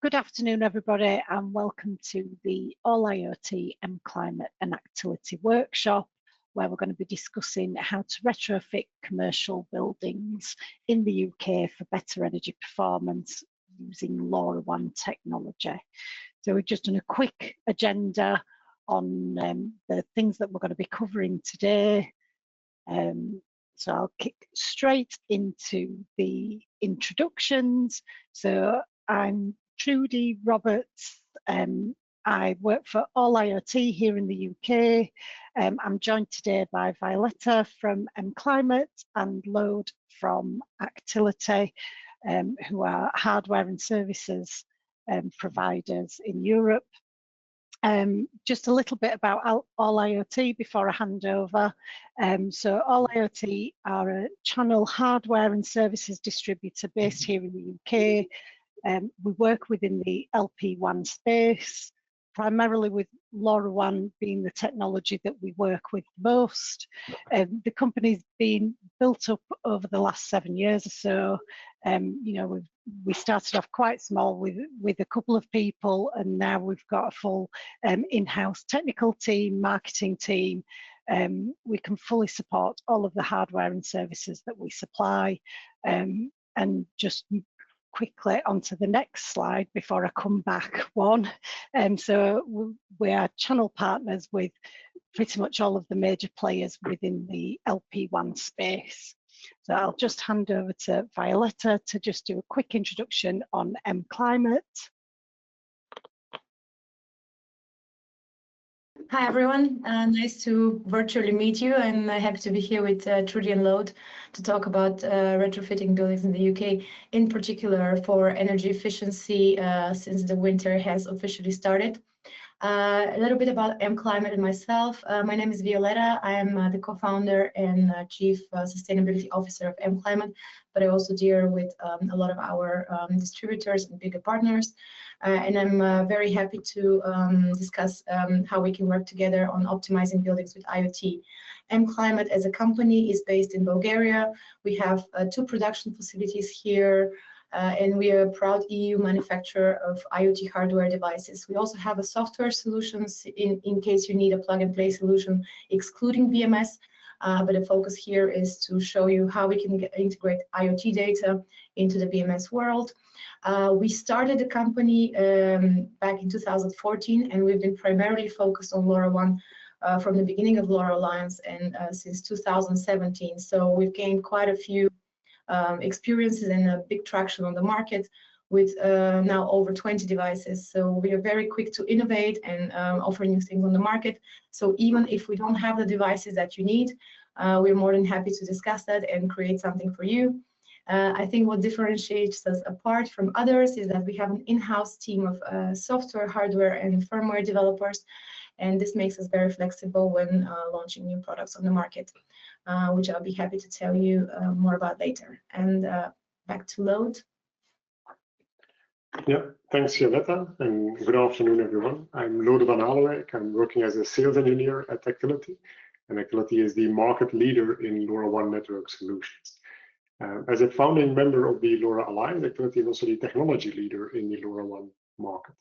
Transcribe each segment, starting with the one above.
Good afternoon, everybody, and welcome to the All IoT MClimate and Actility workshop, where we're going to be discussing how to retrofit commercial buildings in the UK for better energy performance using LoRaWAN technology. So we've just done a quick agenda on the things that we're going to be covering today. So I'll kick straight into the introductions. So I'm Trudy Roberts. I work for All IoT here in the UK. I'm joined today by Violetta from MClimate and Lode from Actility, who are hardware and services providers in Europe. Just a little bit about All IoT before I hand over. So All IoT are a channel hardware and services distributor based here in the UK. We work within the LP1 space, primarily with LoRaWAN being the technology that we work with most. The company's been built up over the last 7 years or so. You know, we started off quite small with a couple of people, and now we've got a full in-house technical team, marketing team. We can fully support all of the hardware and services that we supply. And just quickly onto the next slide before I come back one. So we are channel partners with pretty much all of the major players within the LP1 space. So I'll just hand over to Violetta to just do a quick introduction on MClimate. Hi everyone, nice to virtually meet you. I'm happy to be here with Trudy and Lode to talk about retrofitting buildings in the UK, in particular for energy efficiency since the winter has officially started. A little bit about MClimate and myself. My name is Violetta. I am the co-founder and chief sustainability officer of MClimate, but I also deal with a lot of our distributors and bigger partners. And I'm very happy to discuss how we can work together on optimizing buildings with IoT. MClimate as a company is based in Bulgaria. We have 2 production facilities here. And we are a proud EU manufacturer of IoT hardware devices. We also have a software solutions in case you need a plug-and-play solution excluding BMS. But the focus here is to show you how we can integrate IoT data into the BMS world. We started the company back in 2014, and we've been primarily focused on LoRaWAN from the beginning of LoRa Alliance and since 2017. So we've gained quite a few experiences and a big traction on the market with now over 20 devices. So we are very quick to innovate and offer new things on the market. So even if we don't have the devices that you need, we're more than happy to discuss that and create something for you. I think what differentiates us apart from others is that we have an in-house team of software, hardware, and firmware developers. And this makes us very flexible when launching new products on the market, which I'll be happy to tell you more about later. And back to Lode. Yeah, thanks, Violetta, and good afternoon, everyone. I'm Lode van Alwijk. I'm working as a sales engineer at Actility, and Actility is the market leader in LoRaWAN network solutions. As a founding member of the LoRa Alliance, Actility is also the technology leader in the LoRaWAN market.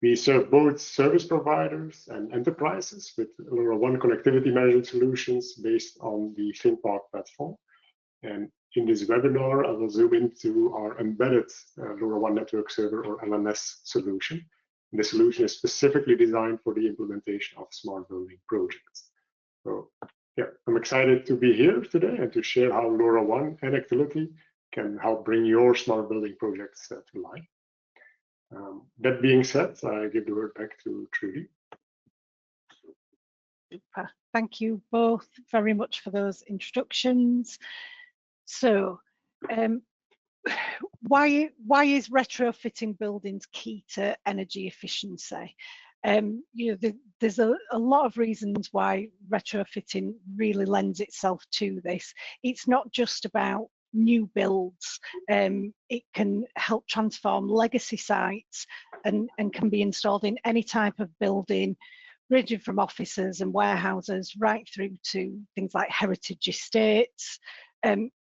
We serve both service providers and enterprises with LoRaWAN connectivity management solutions based on the ThingPark platform. And in this webinar, I will zoom into our embedded LoRaWAN network server or LNS solution. And the solution is specifically designed for the implementation of smart building projects. So yeah, I'm excited to be here today and to share how LoRaWAN and Actility can help bring your smart building projects to life. That being said, I give the word back to Trudy. Super. Thank you both very much for those introductions. So, why is retrofitting buildings key to energy efficiency? You know, there's a lot of reasons why retrofitting really lends itself to this. It's not just about new builds. It can help transform legacy sites and can be installed in any type of building, ranging from offices and warehouses right through to things like heritage estates.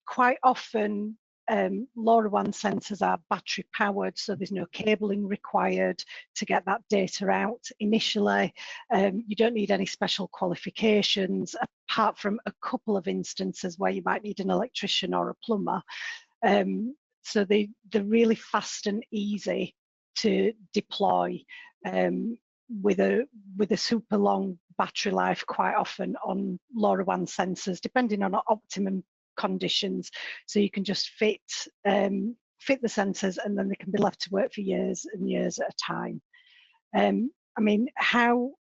Quite often LoRaWAN sensors are battery powered, so there's no cabling required to get that data out initially. You don't need any special qualifications, apart from a couple of instances where you might need an electrician or a plumber. So they're really fast and easy to deploy, with a super long battery life quite often on LoRaWAN sensors, depending on optimum conditions. So you can just fit the sensors, and then they can be left to work for years and years at a time. I mean, how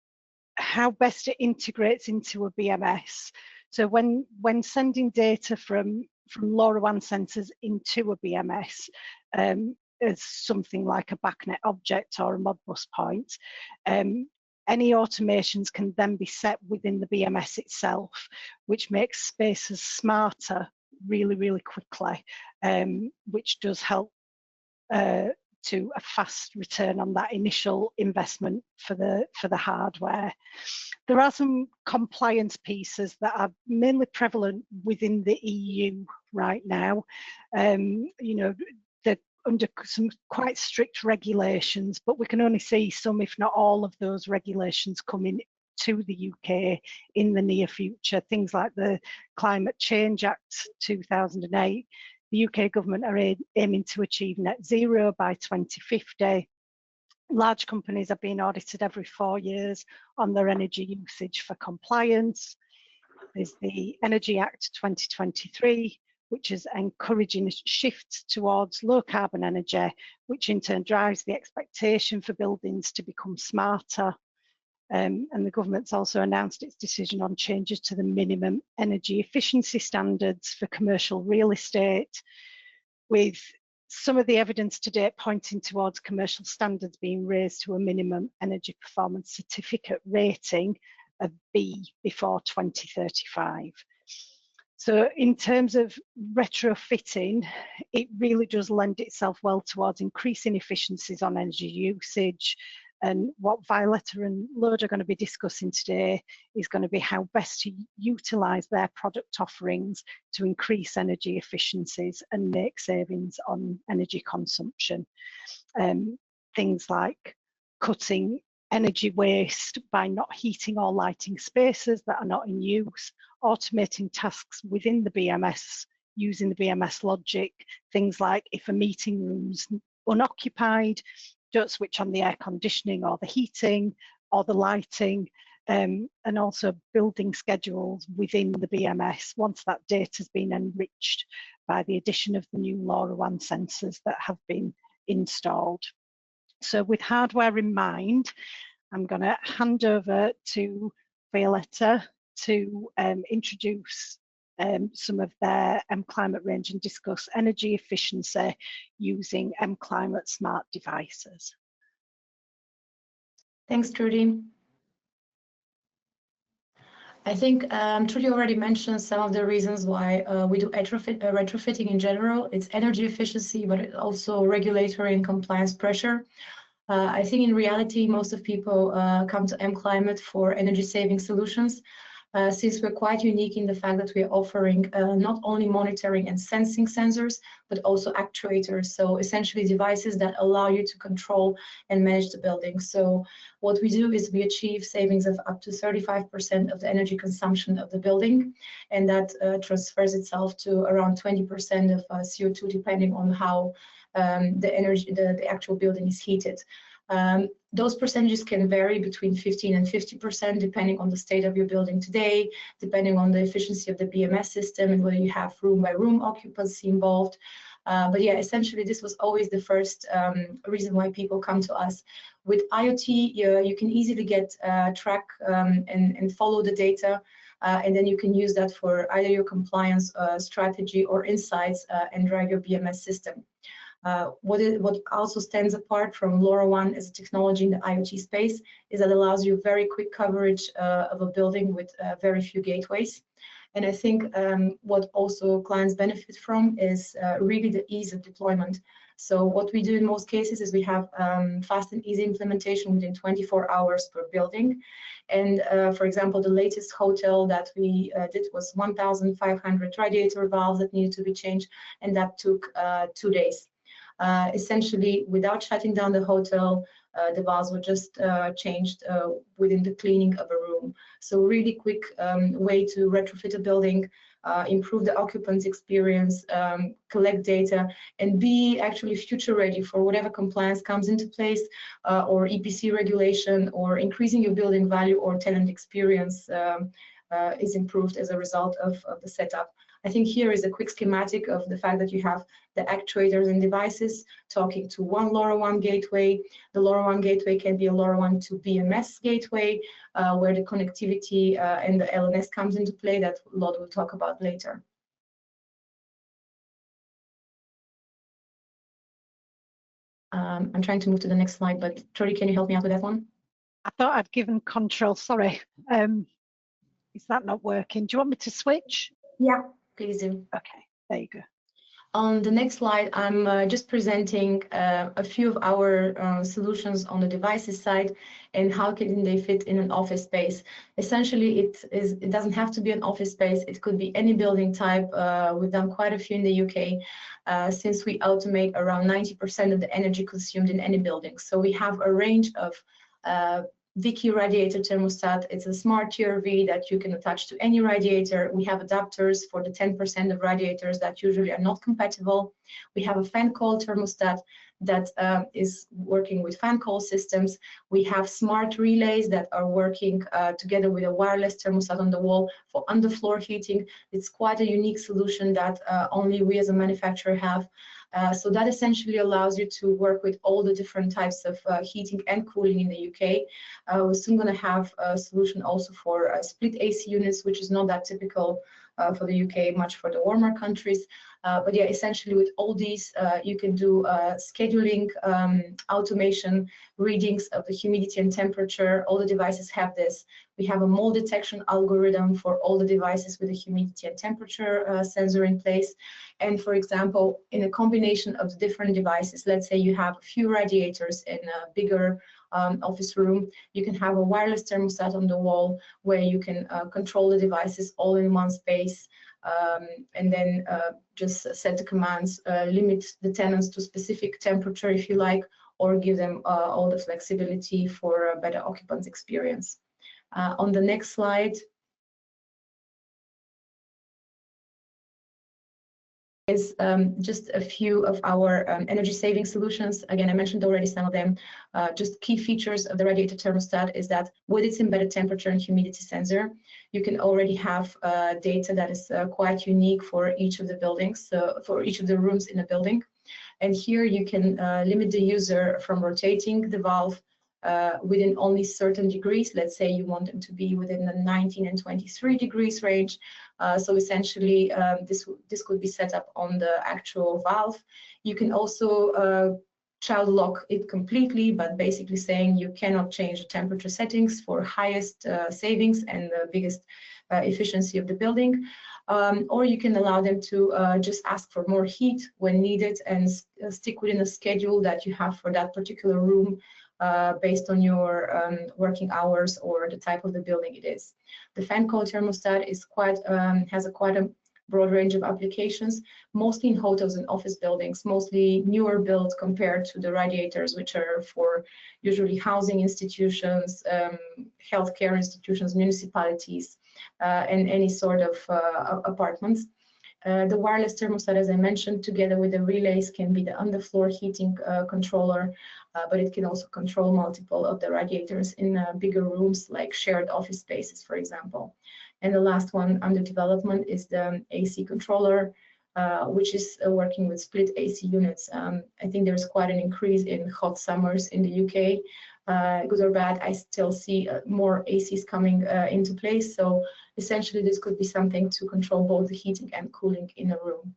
best it integrates into a BMS. So when sending data from LoRaWAN sensors into a BMS, as something like a BACnet object or a Modbus point, any automations can then be set within the BMS itself, which makes spaces smarter really, really quickly, which does help to a fast return on that initial investment for the hardware. There are some compliance pieces that are mainly prevalent within the EU right now. You know, they're under some quite strict regulations, but we can only see some, if not all, of those regulations coming to the UK in the near future. Things like the Climate Change Act 2008. The UK government are aiming to achieve net zero by 2050. Large companies are being audited every 4 years on their energy usage for compliance. There's the Energy Act 2023, which is encouraging a shift towards low carbon energy, which in turn drives the expectation for buildings to become smarter. And the government's also announced its decision on changes to the minimum energy efficiency standards for commercial real estate, with some of the evidence to date pointing towards commercial standards being raised to a minimum energy performance certificate rating of B before 2035. So in terms of retrofitting, it really does lend itself well towards increasing efficiencies on energy usage. And what Violetta and Lode are going to be discussing today is going to be how best to utilise their product offerings to increase energy efficiencies and make savings on energy consumption. Things like cutting energy waste by not heating or lighting spaces that are not in use, automating tasks within the BMS using the BMS logic, things like if a meeting room's unoccupied, don't switch on the air conditioning or the heating or the lighting, and also building schedules within the BMS once that data has been enriched by the addition of the new LoRaWAN sensors that have been installed. So with hardware in mind, I'm going to hand over to Violetta to introduce some of their MClimate range and discuss energy efficiency using MClimate Smart Devices. Thanks, Trudy. I think Trudy already mentioned some of the reasons why we do retrofitting in general. It's energy efficiency, but it's also regulatory and compliance pressure. I think in reality, most of people come to MClimate for energy saving solutions. Since we're quite unique in the fact that we're offering not only monitoring and sensing sensors, but also actuators. So essentially devices that allow you to control and manage the building. So what we do is we achieve savings of up to 35% of the energy consumption of the building. And that transfers itself to around 20% of CO2, depending on how the actual building is heated. Those percentages can vary between 15 and 50%, depending on the state of your building today, depending on the efficiency of the BMS system and whether you have room by room occupancy involved. But yeah, essentially, this was always the first reason why people come to us. With IoT, you can easily get track and follow the data, and then you can use that for either your compliance strategy or insights and drive your BMS system. What also stands apart from LoRaWAN as a technology in the IoT space is that it allows you very quick coverage of a building with very few gateways. And I think what also clients benefit from is really the ease of deployment. So what we do in most cases is we have fast and easy implementation within 24 hours per building. And for example, the latest hotel that we did was 1,500 radiator valves that needed to be changed, and that took 2 days. Essentially, without shutting down the hotel, the valves were just changed within the cleaning of a room. So really quick way to retrofit a building, improve the occupant's experience, collect data, and be actually future ready for whatever compliance comes into place, or EPC regulation, or increasing your building value or tenant experience is improved as a result of the setup. I think here is a quick schematic of the fact that you have the actuators and devices talking to one LoRaWAN gateway. The LoRaWAN gateway can be a LoRaWAN to BMS gateway, where the connectivity and the LNS comes into play that Lod will talk about later. I'm trying to move to the next slide, but Tori, can you help me out with that one? I thought I'd given control, sorry. Is that not working? Do you want me to switch? Yeah, please do. Okay, there you go. On the next slide, I'm just presenting a few of our solutions on the devices side and how can they fit in an office space. Essentially, it doesn't have to be an office space. It could be any building type. We've done quite a few in the UK since we automate around 90% of the energy consumed in any building. So we have a range of Vicky radiator thermostat. It's a smart TRV that you can attach to any radiator. We have adapters for the 10% of radiators that usually are not compatible. We have a fan coil thermostat that is working with fan coil systems. We have smart relays that are working together with a wireless thermostat on the wall for underfloor heating. It's quite a unique solution that only we as a manufacturer have. So that essentially allows you to work with all the different types of heating and cooling in the UK. We're soon going to have a solution also for split AC units, which is not that typical for the UK, much for the warmer countries. But yeah, essentially with all these, you can do scheduling, automation, readings of the humidity and temperature. All the devices have this. We have a mold detection algorithm for all the devices with a humidity and temperature sensor in place. And for example, in a combination of the different devices, let's say you have a few radiators in a bigger office room, you can have a wireless thermostat on the wall where you can control the devices all in one space. And then just set the commands, limit the tenants to specific temperature if you like, or give them all the flexibility for a better occupant experience. On the next slide is just a few of our energy saving solutions. Again, I mentioned already some of them. Just key features of the radiator thermostat is that with its embedded temperature and humidity sensor, you can already have data that is quite unique for each of the buildings, for each of the rooms in a building. And here you can limit the user from rotating the valve within only certain degrees. Let's say you want them to be within the 19 and 23 degrees range. So essentially, this could be set up on the actual valve. You can also child lock it completely, but basically saying you cannot change the temperature settings for highest savings and the biggest efficiency of the building. Or you can allow them to just ask for more heat when needed and stick within a schedule that you have for that particular room based on your working hours or the type of the building it is. The fan coil thermostat is has quite a broad range of applications, mostly in hotels and office buildings, mostly newer builds compared to the radiators, which are for usually housing institutions, healthcare institutions, municipalities, and any sort of apartments. The wireless thermostat, as I mentioned, together with the relays can be the underfloor heating controller, but it can also control multiple of the radiators in bigger rooms like shared office spaces, for example. And the last one under development is the AC controller, which is working with split AC units. I think there's quite an increase in hot summers in the UK. Good or bad, I still see more ACs coming into place. So essentially, this could be something to control both the heating and cooling in a room.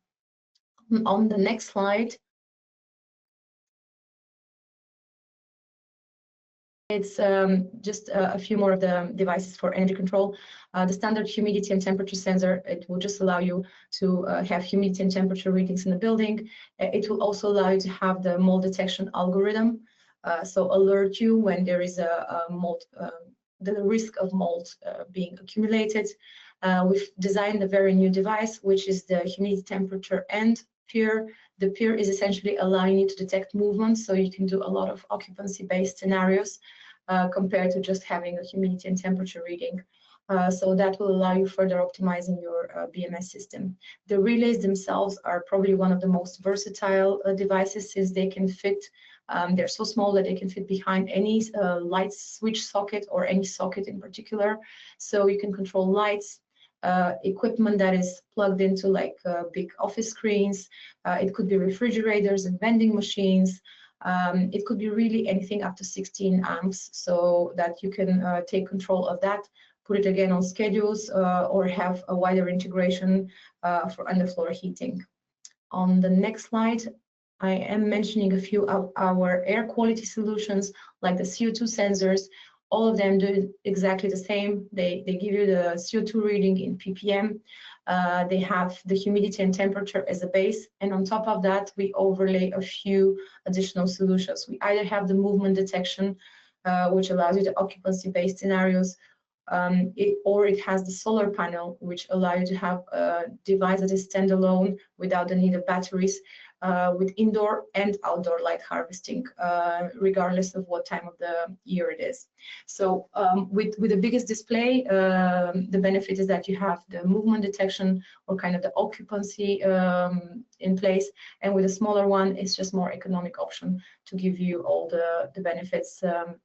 On the next slide, It's just a few more of the devices for energy control. The standard humidity and temperature sensor, it will just allow you to have humidity and temperature readings in the building. It will also allow you to have the mold detection algorithm, so alert you when there is a mold, the risk of mold being accumulated. We've designed a very new device, which is the humidity, temperature, and peer. The peer is essentially allowing you to detect movement, so you can do a lot of occupancy-based scenarios compared to just having a humidity and temperature reading. So that will allow you further optimizing your BMS system. The relays themselves are probably one of the most versatile devices, since they can fit, they're so small that they can fit behind any light switch socket or any socket in particular. So you can control lights, equipment that is plugged into like big office screens. It could be refrigerators and vending machines. It could be really anything up to 16 amps, so that you can take control of that, put it again on schedules, or have a wider integration for underfloor heating. On the next slide, I am mentioning a few of our air quality solutions, like the CO2 sensors. All of them do exactly the same. They give you the CO2 reading in ppm. They have the humidity and temperature as a base, and on top of that, we overlay a few additional solutions. We either have the movement detection, which allows you the occupancy-based scenarios, or it has the solar panel, which allows you to have a device that is standalone without the need of batteries, with indoor and outdoor light harvesting, regardless of what time of the year it is. So with the biggest display, the benefit is that you have the movement detection, or kind of the occupancy in place, and with a smaller one, it's just more economic option to give you all the benefits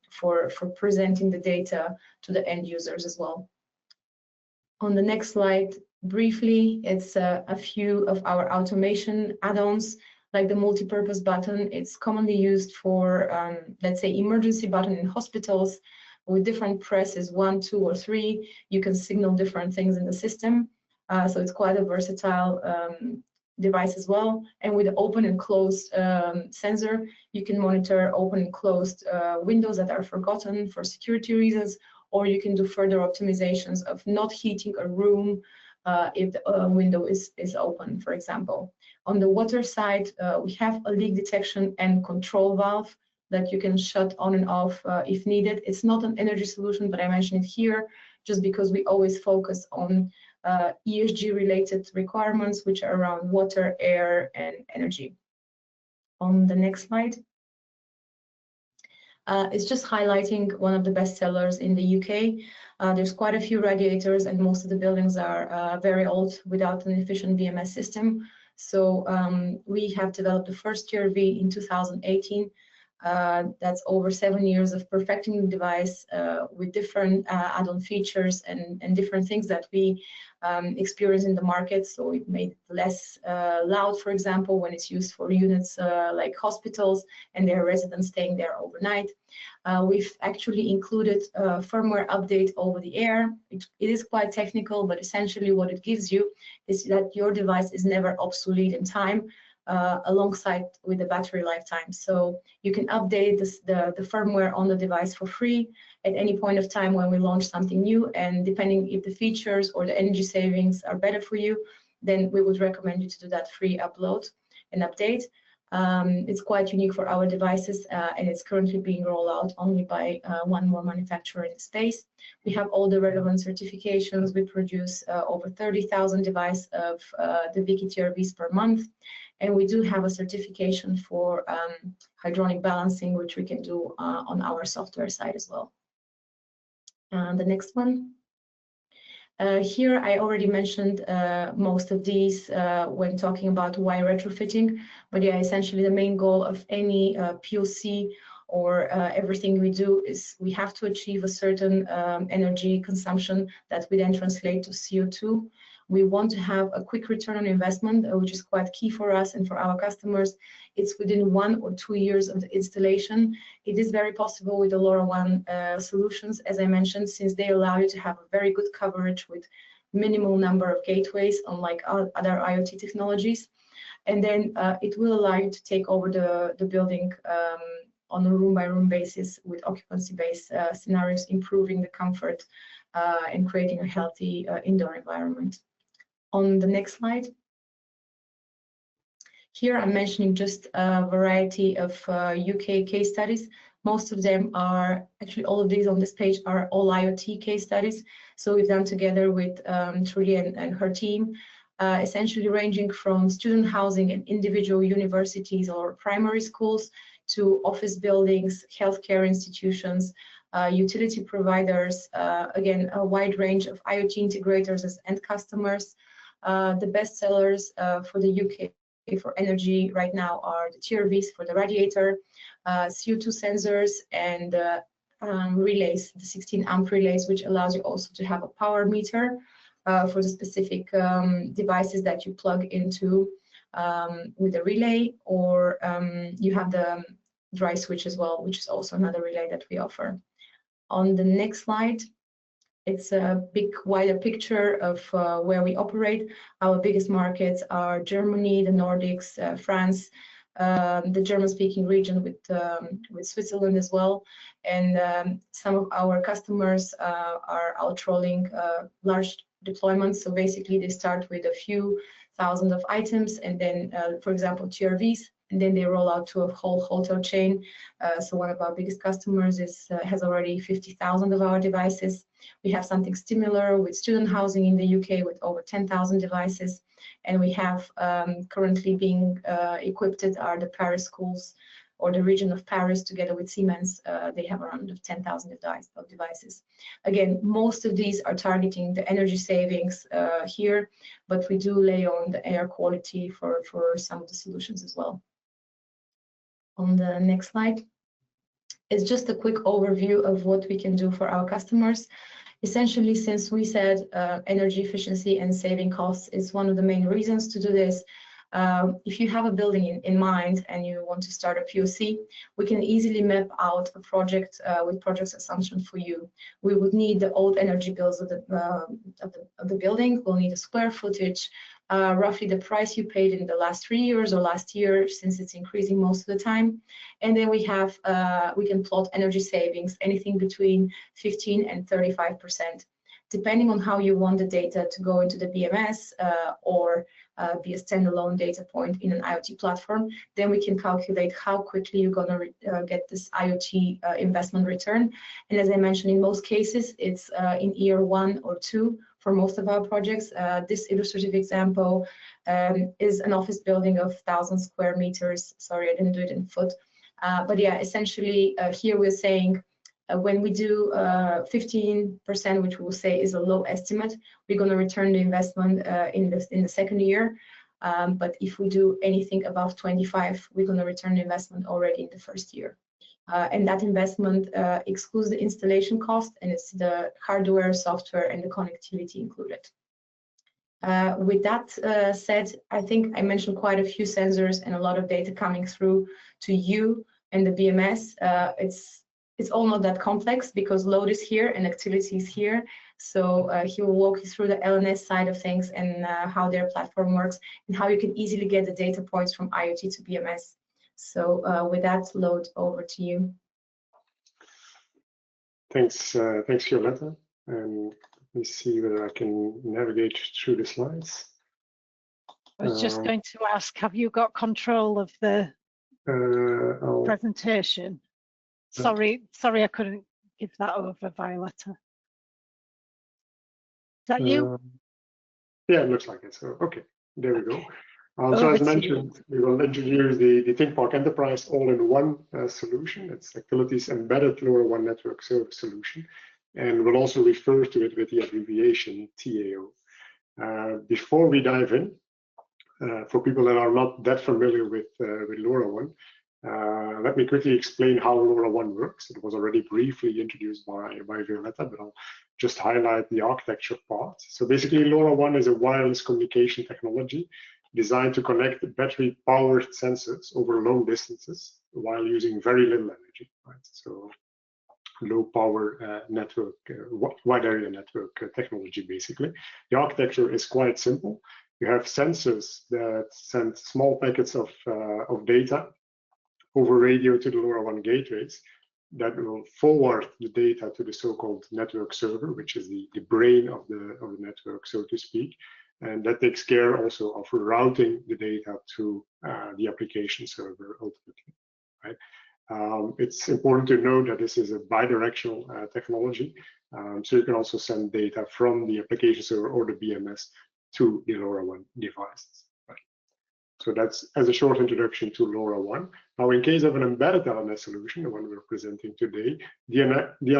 for presenting the data to the end users as well. On the next slide, briefly, it's a few of our automation add-ons, like the multi-purpose button. It's commonly used for, let's say, emergency button in hospitals. With different presses, 1, 2, or 3, you can signal different things in the system. So it's quite a versatile device as well. And with the open and closed sensor, you can monitor open and closed windows that are forgotten for security reasons, or you can do further optimizations of not heating a room if the window is open, for example. On the water side, we have a leak detection and control valve that you can shut on and off if needed. It's not an energy solution, but I mention it here just because we always focus on ESG-related requirements, which are around water, air, and energy. On the next slide. It's just highlighting one of the best sellers in the UK. There's quite a few radiators, and most of the buildings are very old without an efficient BMS system. So we have developed the first TRV in 2018. That's over 7 years of perfecting the device with different add-on features and different things that we experience in the market. So it made it less loud, for example, when it's used for units like hospitals and their residents staying there overnight. We've actually included a firmware update over the air. It is quite technical, but essentially what it gives you is that your device is never obsolete in time, alongside with the battery lifetime. So you can update the firmware on the device for free at any point of time when we launch something new, and depending if the features or the energy savings are better for you, then we would recommend you to do that free upload and update. It's quite unique for our devices, and it's currently being rolled out only by one more manufacturer in the space. We have all the relevant certifications. We produce over 30,000 devices of the Wiki TRVs per month. And we do have a certification for hydronic balancing, which we can do on our software side as well. The next one. Here, I already mentioned most of these when talking about why retrofitting. But yeah, essentially the main goal of any POC or everything we do is we have to achieve a certain energy consumption that we then translate to CO2. We want to have a quick return on investment, which is quite key for us and for our customers. It's within 1 or 2 years of the installation. It is very possible with the LoRaWAN solutions, as I mentioned, since they allow you to have a very good coverage with minimal number of gateways, unlike other IoT technologies. And then it will allow you to take over the building on a room-by-room basis with occupancy-based scenarios, improving the comfort and creating a healthy indoor environment. On the next slide. Here I'm mentioning just a variety of UK case studies. Most of them are, actually all of these on this page are all IoT case studies. So we've done together with Trudy and her team, essentially ranging from student housing and individual universities or primary schools to office buildings, healthcare institutions, utility providers, again, a wide range of IoT integrators as end customers. The best sellers for the UK for energy right now are the TRVs for the radiator, CO2 sensors, and relays, the 16 amp relays, which allows you also to have a power meter for the specific devices that you plug into with a relay, or you have the dry switch as well, which is also another relay that we offer. On the next slide, it's a big, wider picture of where we operate. Our biggest markets are Germany, the Nordics, France, the German-speaking region with Switzerland as well. And some of our customers are outrolling large deployments. So basically, they start with a few thousand of items, and then, for example, TRVs, and then they roll out to a whole hotel chain. So one of our biggest customers has already 50,000 of our devices. We have something similar with student housing in the UK with over 10,000 devices. And we have currently being equipped are the Paris schools or the region of Paris together with Siemens. They have around 10,000 devices. Again, most of these are targeting the energy savings here, but we do lay on the air quality for some of the solutions as well. On the next slide, it's just a quick overview of what we can do for our customers. Essentially, since we said energy efficiency and saving costs is one of the main reasons to do this, if you have a building in mind and you want to start a POC, we can easily map out a project with project assumption for you. We would need the old energy bills of the building. We'll need a square footage, roughly the price you paid in the last 3 years or last year, since it's increasing most of the time. And then we have we can plot energy savings, anything between 15 and 35%, depending on how you want the data to go into the BMS or be a standalone data point in an IoT platform. Then we can calculate how quickly you're going to get this IoT investment return. And as I mentioned, in most cases, it's in year 1 or 2 for most of our projects. This illustrative example is an office building of 1,000 square meters. Sorry, I didn't do it in foot. But yeah, essentially here we're saying when we do 15%, which we'll say is a low estimate, we're going to return the investment in the second year. But if we do anything above 25, we're going to return the investment already in the first year. And that investment excludes the installation cost, and it's the hardware, software, and the connectivity included. With that said, I think I mentioned quite a few sensors and a lot of data coming through to you and the BMS. It's all not that complex because load is here and activity is here. So he will walk you through the LNS side of things and how their platform works and how you can easily get the data points from IoT to BMS. So with that, Load, over to you. Thanks, Violetta. And let me see whether I can navigate through the slides. I was just going to ask, have you got control of the presentation? Sorry, I couldn't give that over, Violetta. Is that you? Yeah, it looks like it. So, okay, there we go. So as mentioned, we will introduce the ThingPark Enterprise All-in-One solution. It's Actility's embedded LoRaWAN network service solution. And we'll also refer to it with the abbreviation TAO. Before we dive in, for people that are not that familiar with LoRaWAN, let me quickly explain how LoRaWAN works. It was already briefly introduced by Violetta, but I'll just highlight the architecture part. So basically, LoRaWAN is a wireless communication technology designed to connect battery-powered sensors over long distances while using very little energy. Right? So low power network, wide area network technology, basically. The architecture is quite simple. You have sensors that send small packets of data over radio to the LoRaWAN gateways that will forward the data to the so-called network server, which is the brain of the network, so to speak. And that takes care also of routing the data to the application server ultimately, right? It's important to note that this is a bidirectional technology. So you can also send data from the application server or the BMS to the LoRaWAN devices. Right? So that's as a short introduction to LoRaWAN. Now, in case of an embedded LNS solution, the one we're presenting today, the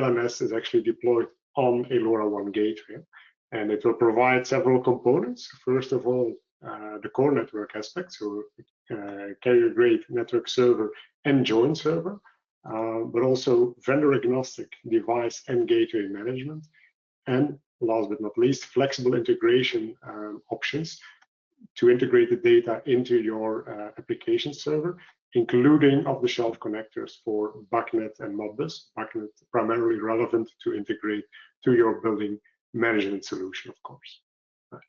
LNS is actually deployed on a LoRaWAN gateway, and it will provide several components. First of all, the core network aspect, so carrier-grade network server and joint server, but also vendor-agnostic device and gateway management, and last but not least, flexible integration options to integrate the data into your application server, including off-the-shelf connectors for BACnet and Modbus. BACnet primarily relevant to integrate to your building management solution, of course. Right.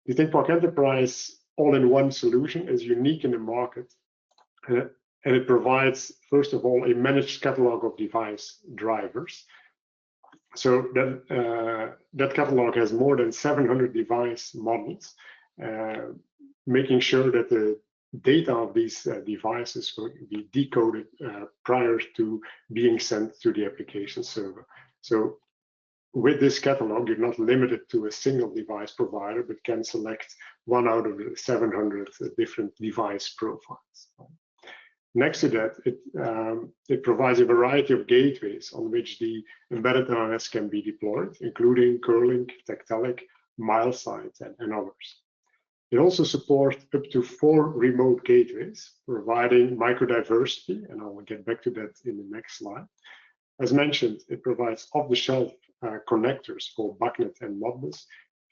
The ThingPark Enterprise All-in-One solution is unique in the market, and it provides, first of all, a managed catalog of device drivers. So that catalog has more than 700 device models, making sure that the data of these devices will be decoded prior to being sent to the application server. So with this catalog, you're not limited to a single device provider, but can select one out of the 700 different device profiles. Next to that, it provides a variety of gateways on which the embedded LNS can be deployed, including Curlink, Tactilic, MileSite, and others. It also supports up to 4 remote gateways, providing microdiversity, and I will get back to that in the next slide. As mentioned, it provides off-the-shelf connectors for BACnet and Modbus,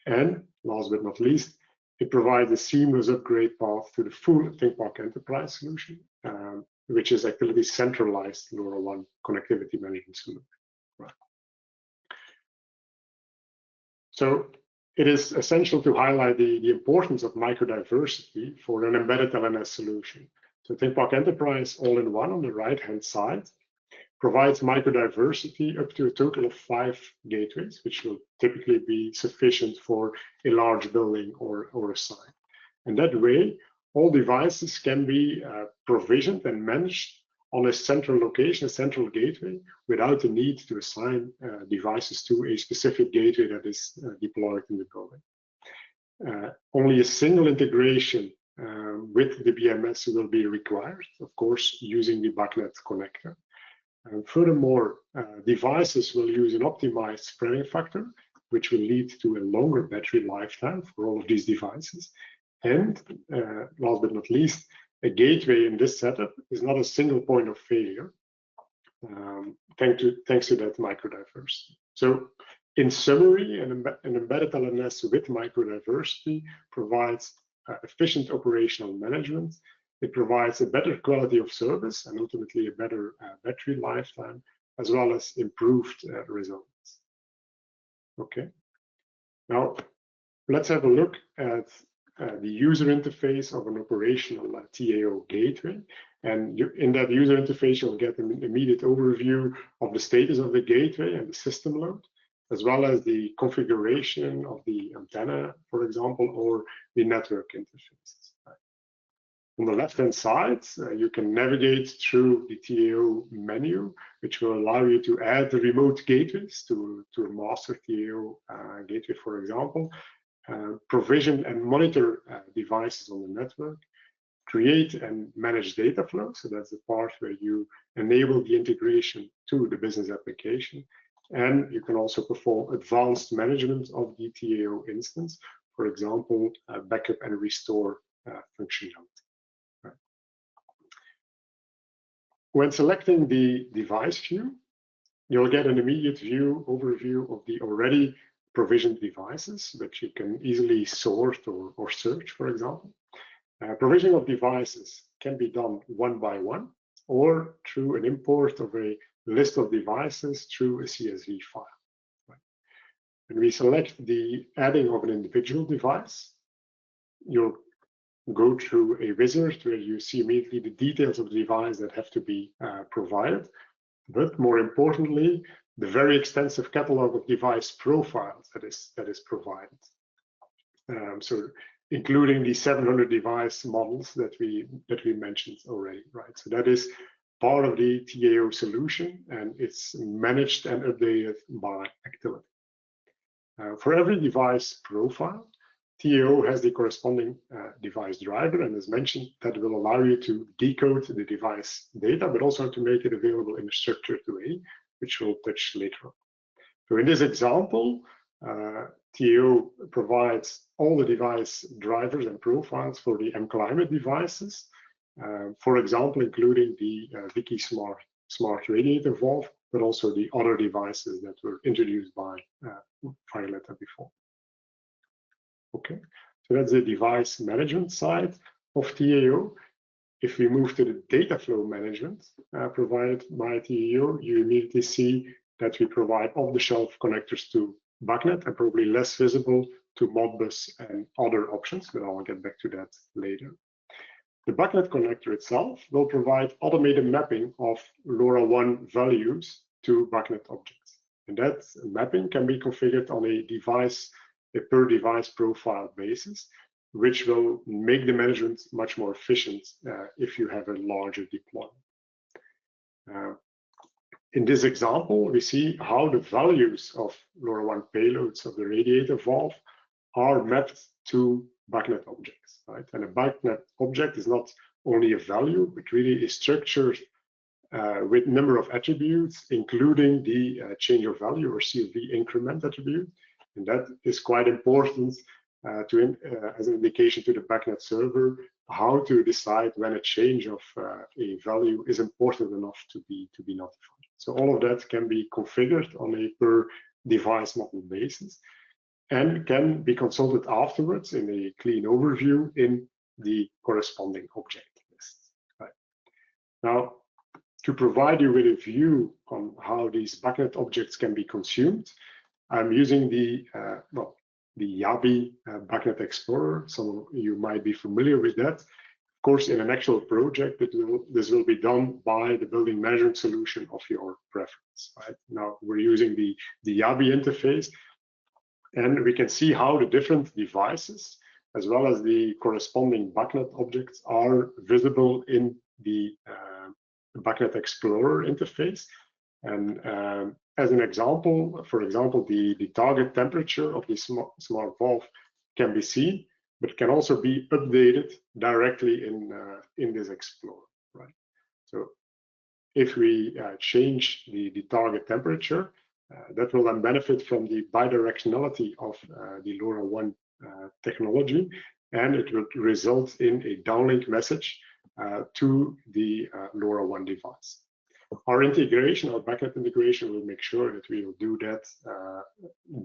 and last but not least, it provides a seamless upgrade path to the full ThingPark Enterprise solution, which is Actility's centralized LoRaWAN connectivity management solution. Right. So it is essential to highlight the importance of microdiversity for an embedded LNS solution. So ThingPark Enterprise All-in-One on the right-hand side provides microdiversity up to a total of 5 gateways, which will typically be sufficient for a large building or a site. And that way, all devices can be provisioned and managed on a central location, a central gateway, without the need to assign devices to a specific gateway that is deployed in the building. Only a single integration with the BMS will be required, of course, using the BACnet connector. Furthermore, devices will use an optimized spreading factor, which will lead to a longer battery lifetime for all of these devices. And last but not least, a gateway in this setup is not a single point of failure, thanks to that microdiversity. So in summary, an embedded LNS with microdiversity provides efficient operational management. It provides a better quality of service and ultimately a better battery lifetime, as well as improved results. Okay. Now, let's have a look at the user interface of an operational TAO gateway. And in that user interface, you'll get an immediate overview of the status of the gateway and the system load, as well as the configuration of the antenna, for example, or the network interfaces. On the left-hand side, you can navigate through the TAO menu, which will allow you to add the remote gateways to a master TAO gateway, for example, provision and monitor devices on the network, create and manage data flow. So that's the part where you enable the integration to the business application. And you can also perform advanced management of the TAO instance, for example, backup and restore functionality. When selecting the device view, you'll get an immediate overview of the already provisioned devices that you can easily sort or search, for example. Provisioning of devices can be done one by one or through an import of a list of devices through a CSV file. When we select the adding of an individual device, you'll go through a wizard where you see immediately the details of the device that have to be provided, but more importantly, the very extensive catalog of device profiles that is provided. So including the 700 device models that we mentioned already, right? So that is part of the TAO solution, and it's managed and updated by Actility. For every device profile, TAO has the corresponding device driver, and as mentioned, that will allow you to decode the device data, but also to make it available in a structured way, which we'll touch later on. So in this example, TAO provides all the device drivers and profiles for the MClimate devices, for example, including the Wiki Smart Radiator Valve, but also the other devices that were introduced by Violetta before. Okay, so that's the device management side of TAO. If we move to the data flow management provided by TAO, you immediately see that we provide off-the-shelf connectors to BACnet and probably less visible to Modbus and other options, but I'll get back to that later. The BACnet connector itself will provide automated mapping of LoRaWAN values to BACnet objects. And that mapping can be configured on a per device profile basis, which will make the management much more efficient if you have a larger deployment. In this example, we see how the values of LoRaWAN payloads of the radiator valve are mapped to BACnet objects, right? And a BACnet object is not only a value, but really is structured with number of attributes, including the change of value or CFV increment attribute. And that is quite important as an indication to the BACnet server how to decide when a change of a value is important enough to be notified. So all of that can be configured on a per device model basis and can be consulted afterwards in a clean overview in the corresponding object list. Right. Now, to provide you with a view on how these BACnet objects can be consumed, I'm using the YABI BACnet Explorer. Some of you might be familiar with that. Of course, in an actual project, this will be done by the building management solution of your preference. Right? Now, we're using the YABI interface, and we can see how the different devices, as well as the corresponding BACnet objects, are visible in the BACnet Explorer interface. And as an example, for example, the target temperature of the smart valve can be seen, but can also be updated directly in this Explorer, right? So if we change the target temperature, that will then benefit from the bidirectionality of the LoRaWAN technology, and it will result in a downlink message to the LoRaWAN device. Our integration, our BACnet integration, will make sure that we will do that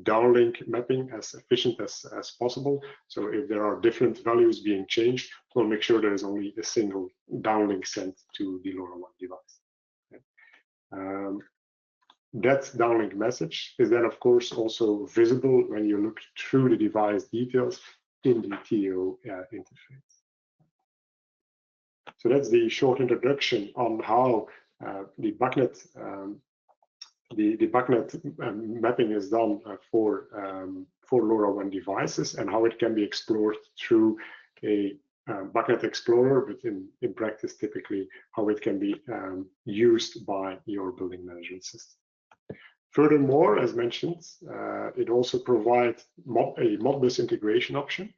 downlink mapping as efficient as possible. So if there are different values being changed, we'll make sure there is only a single downlink sent to the LoRaWAN device. Okay. That downlink message is then, of course, also visible when you look through the device details in the TAO interface. So that's the short introduction on how the BACnet mapping is done for LoRaWAN devices and how it can be explored through a BACnet Explorer, but in practice, typically how it can be used by your building management system. Furthermore, as mentioned, it also provides a Modbus integration option,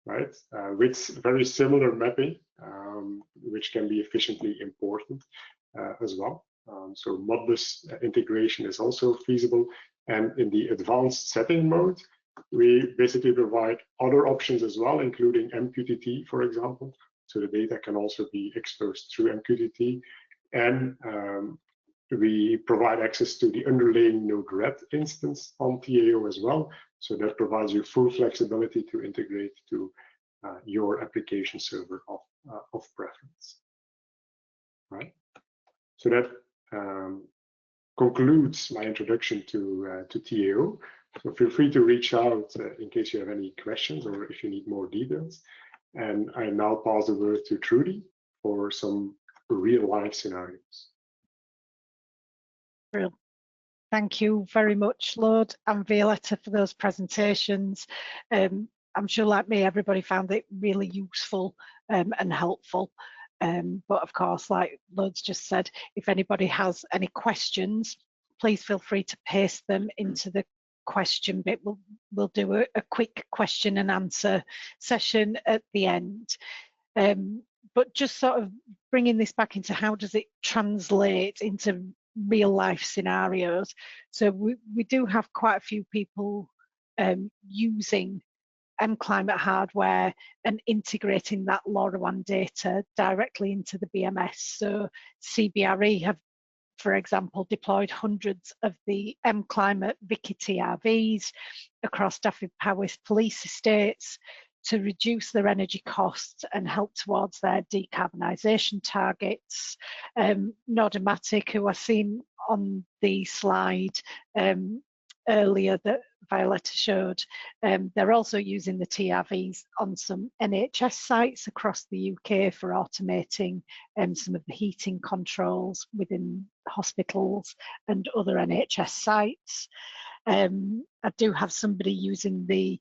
right, with very similar mapping, which can be efficiently imported as well. So Modbus integration is also feasible. And in the advanced setting mode, we basically provide other options as well, including MQTT, for example. So the data can also be exposed through MQTT. And we provide access to the underlying Node-RED instance on TAO as well. So that provides you full flexibility to integrate to your application server of preference. Right. So that concludes my introduction to TAO. So feel free to reach out in case you have any questions or if you need more details. And I now pass the word to Trudy for some real-life scenarios. Brilliant. Thank you very much, Lord and Violetta, for those presentations. I'm sure, like me, everybody found it really useful and helpful. But of course, like Lord's just said, if anybody has any questions, please feel free to paste them into the question bit. We'll do a quick question and answer session at the end. But just sort of bringing this back into how does it translate into real life scenarios. So we do have quite a few people using MClimate hardware and integrating that LoRaWAN data directly into the BMS. So CBRE have, for example, deployed hundreds of the MClimate Vicky TRVs across Stafford Powys police estates to reduce their energy costs and help towards their decarbonisation targets. Nordomatic, who I've seen on the slide earlier that Violetta showed, they're also using the TRVs on some NHS sites across the UK for automating some of the heating controls within hospitals and other NHS sites. I do have somebody using the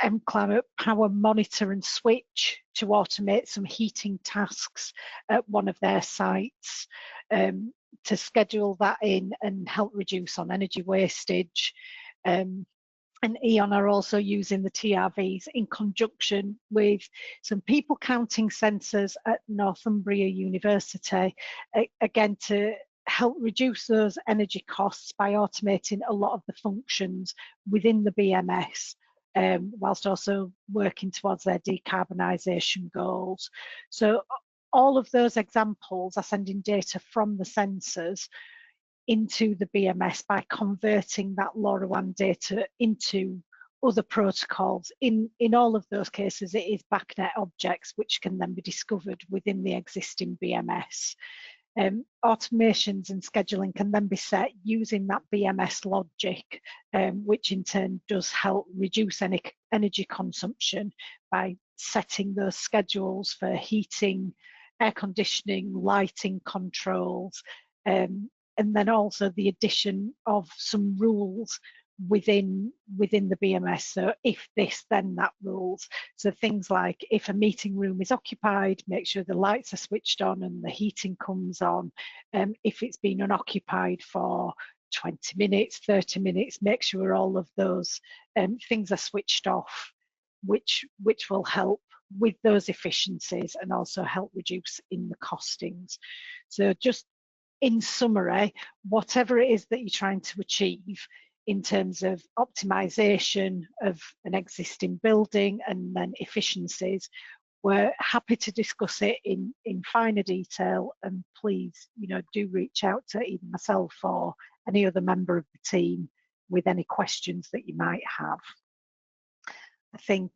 MClimate power monitor and switch to automate some heating tasks at one of their sites, to schedule that in and help reduce on energy wastage. And E.ON are also using the TRVs in conjunction with some people counting sensors at Northumbria University, again to help reduce those energy costs by automating a lot of the functions within the BMS. Whilst also working towards their decarbonisation goals. So all of those examples are sending data from the sensors into the BMS by converting that LoRaWAN data into other protocols. In all of those cases, it is BACnet objects which can then be discovered within the existing BMS. Automations and scheduling can then be set using that BMS logic, which in turn does help reduce any energy consumption by setting those schedules for heating, air conditioning, lighting controls, and then also the addition of some rules within the BMS. So if this, then that rules. So things like if a meeting room is occupied, make sure the lights are switched on and the heating comes on. If it's been unoccupied for 20 minutes, 30 minutes, make sure all of those things are switched off, which will help with those efficiencies and also help reduce in the costings. So just in summary, whatever it is that you're trying to achieve in terms of optimization of an existing building and then efficiencies, we're happy to discuss it in finer detail, and please, do reach out to either myself or any other member of the team with any questions that you might have. I think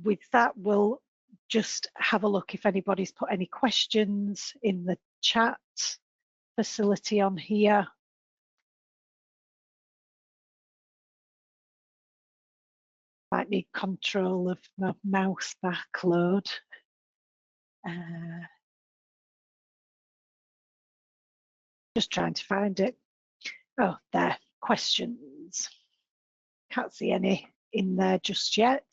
with that, we'll just have a look if anybody's put any questions in the chat facility on here. Might need control of my mouse back, Lord. Just trying to find it. Oh, there, questions. Can't see any in there just yet.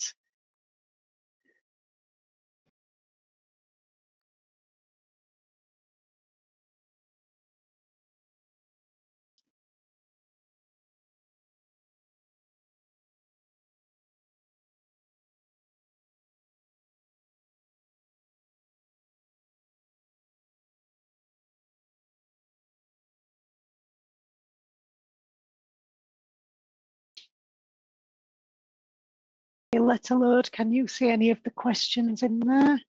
Let load. Can you see any of the questions in there?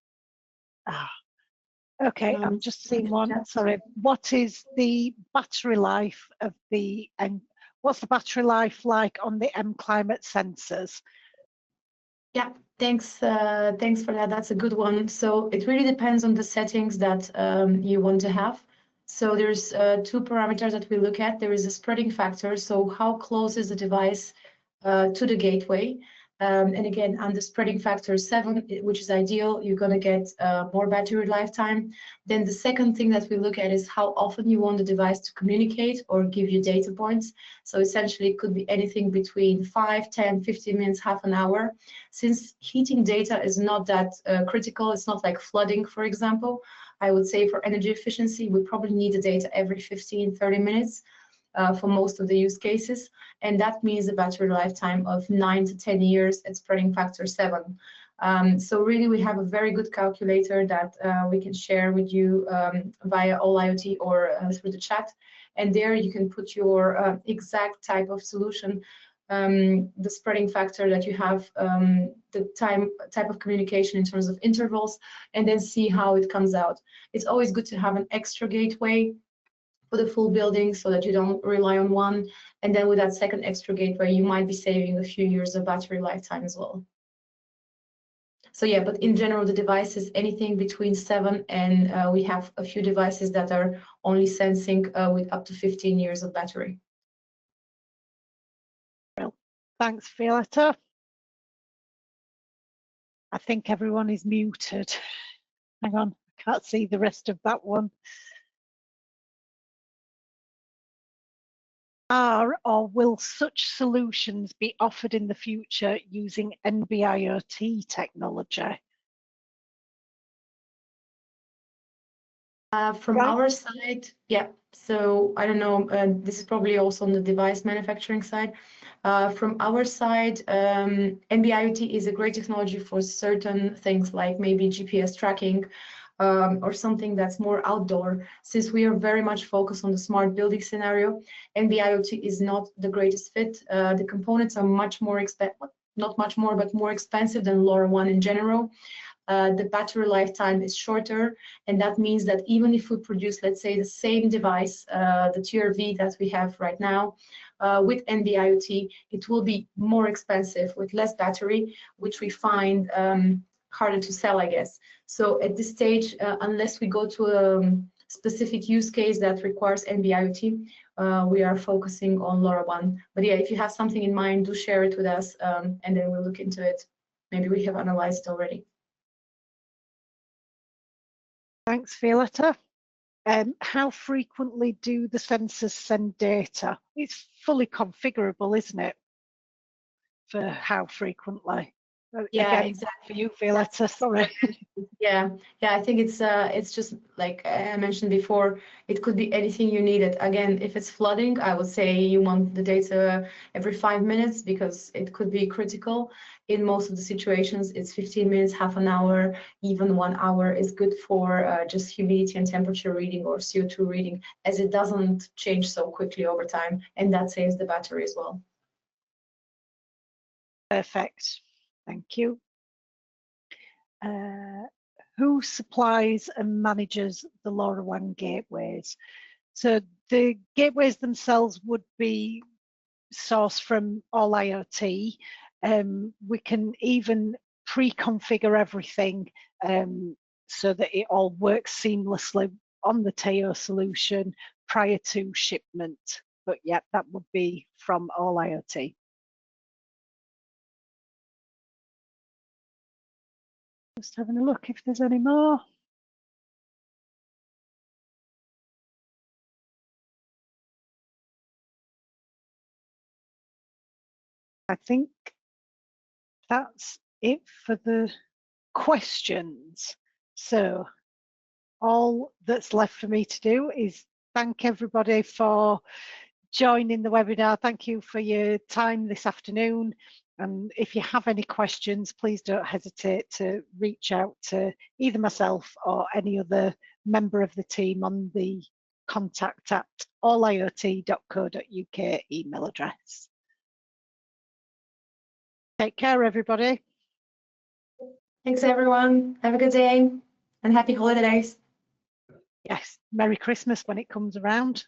Okay, I've just seen one. Sorry. What is the battery life of the what's the battery life like on the MClimate sensors? Yeah, thanks. Thanks for that. That's a good one. So it really depends on the settings that you want to have. So there's two parameters that we look at. There is a spreading factor. So how close is the device to the gateway? And again, under spreading factor 7, which is ideal, you're going to get more battery lifetime. Then the second thing that we look at is how often you want the device to communicate or give you data points. So essentially, it could be anything between 5, 10, 15 minutes, half an hour. Since heating data is not that critical, it's not like flooding, for example, I would say for energy efficiency, we probably need the data every 15, 30 minutes. For most of the use cases, and that means a battery lifetime of 9 to 10 years at spreading factor 7. So really, we have a very good calculator that we can share with you via Alliot or through the chat, and there you can put your exact type of solution, the spreading factor that you have, the type of communication in terms of intervals, and then see how it comes out. It's always good to have an extra gateway for the full building so that you don't rely on one. And then with that second extra gateway, you might be saving a few years of battery lifetime as well. So yeah, but in general, the device is anything between 7 and we have a few devices that are only sensing with up to 15 years of battery. Well, thanks, Violetta. I think everyone is muted. Hang on, I can't see the rest of that one. Are or will such solutions be offered in the future using NB-IoT technology? From our side, yeah. So I don't know, this is probably also on the device manufacturing side. From our side, NB-IoT is a great technology for certain things like maybe GPS tracking, or something that's more outdoor. Since we are very much focused on the smart building scenario, NB-IoT is not the greatest fit. The components are much more expensive, not much more, but more expensive than LoRaWAN in general. The battery lifetime is shorter, and that means that even if we produce, let's say, the same device, the TRV that we have right now, with NB-IoT, it will be more expensive with less battery, which we find harder to sell, I guess. So at this stage, unless we go to a specific use case that requires NB-IoT, we are focusing on LoRaWAN. But yeah, if you have something in mind, do share it with us, and then we'll look into it. Maybe we have analyzed it already. Thanks, Violetta. How frequently do the sensors send data? It's fully configurable, isn't it? For how frequently? Yeah, again, exactly. For you, Violetta, sorry. Yeah, I think it's just like I mentioned before, it could be anything you needed. Again, if it's flooding, I would say you want the data every 5 minutes because it could be critical. In most of the situations, it's 15 minutes, half an hour, even 1 hour is good for just humidity and temperature reading or CO2 reading, as it doesn't change so quickly over time, and that saves the battery as well. Perfect. Thank you. Who supplies and manages the LoRaWAN gateways? So the gateways themselves would be sourced from Alliot. We can even pre-configure everything so that it all works seamlessly on the TEO solution prior to shipment. But yeah, that would be from Alliot. Just having a look if there's any more. I think that's it for the questions. So all that's left for me to do is thank everybody for joining the webinar. Thank you for your time this afternoon. And if you have any questions, please don't hesitate to reach out to either myself or any other member of the team on the contact@alliot.co.uk email address. Take care, everybody. Thanks, everyone. Have a good day and happy holidays. Yes, Merry Christmas when it comes around.